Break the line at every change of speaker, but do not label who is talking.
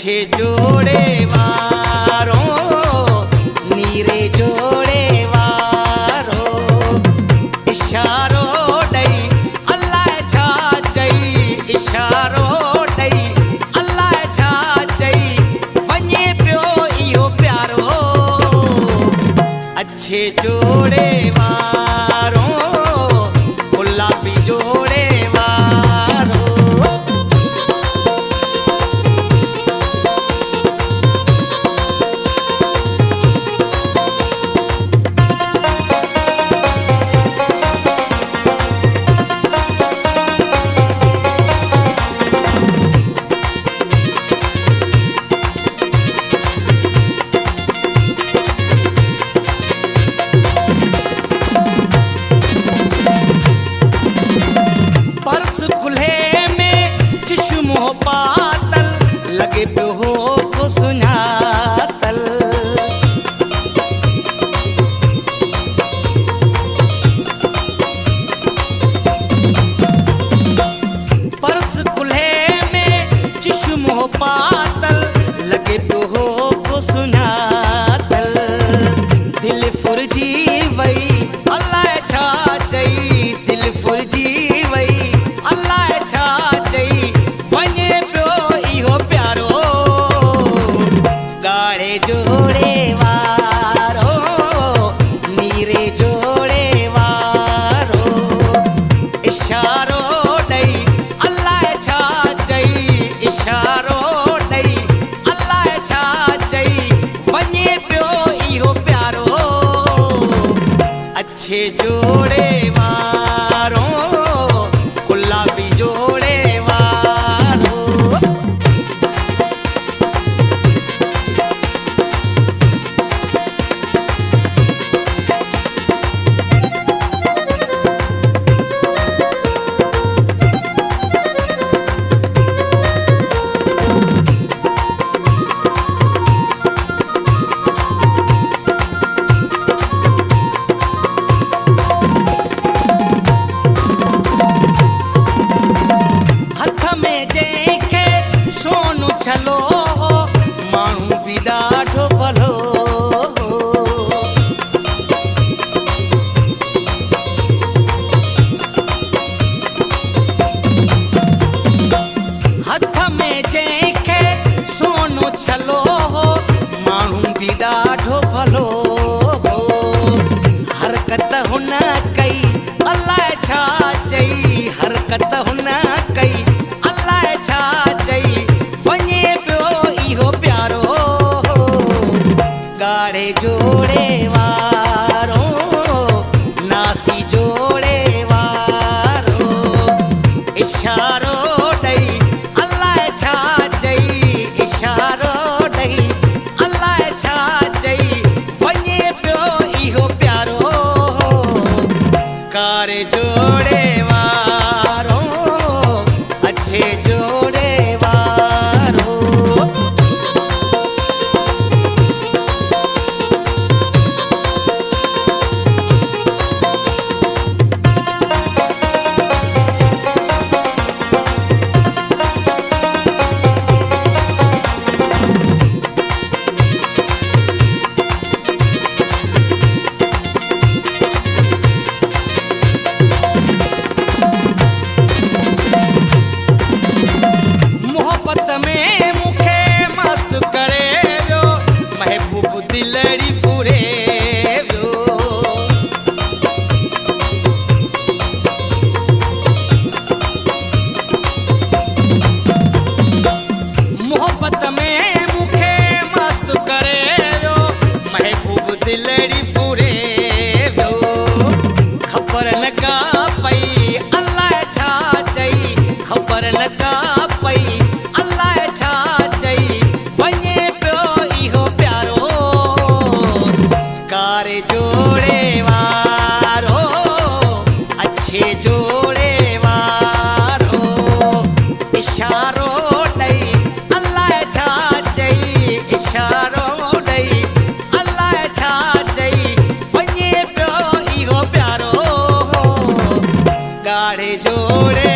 अच्छे जोड़े वारो नीरे जोड़े वारो इशारो डई अल्लाह छा चई इशारो डई अल्लाह छा चई वञे पियो इहो प्यारो अच्छे जोड़े वारो गुलाबी जोड़े वारो पातल लगे पियो हो को सुञातल पर्स कुल्हे में चिश्म हो पातल लगे पियो हो को सुञातल दिल फुरजी वई अल्लाह छा चई दिल फुरजी वई अल्लाह छा चई वञे पियो इहो प्यारो ॻाढ़े जोड़े वारो नीरे जोड़े वारो इशारो ॾई अल्लाह छा चई इशारो ॾई अल्लाह छा चई वञे पियो इहो प्यारो अच्छे जोड़े वारो गुलाबी जोड़े चलो माण्हू बि ॾाढो भलो हथ में जंहिंखे सोनो छलो माण्हू बि ॾाढो भलो हरकत हुन कई अल्लाह छा चई हरकत हुन कई अल्लाह छा चई वञे पियो इहो प्यारो ॻाढ़े जोड़े वारो नासी जोड़े वारो इशारो ॾई अल्लाह छा चई इशारो ॾई अल्लाह छा चई वञे पियो इहो प्यारो कारे जोड़े वारो अच्छे जोड़े दिलड़ी फुरे मोहब्बत में मुखे मस्त करे वियो महबूब दिलड़ी फुरे खबर न का पई अल्लाह छा चई खबर न का पई अल्लाह छा चई वञे पियो इहो प्यारो कारे जोड़े वारो अच्छे जोड़े वारो इशारो ॾई अल्लाह छा चई इशारो ॾई अल्लाह छा चई वञे पियो इहो प्यारो ॻाढ़े जोड़े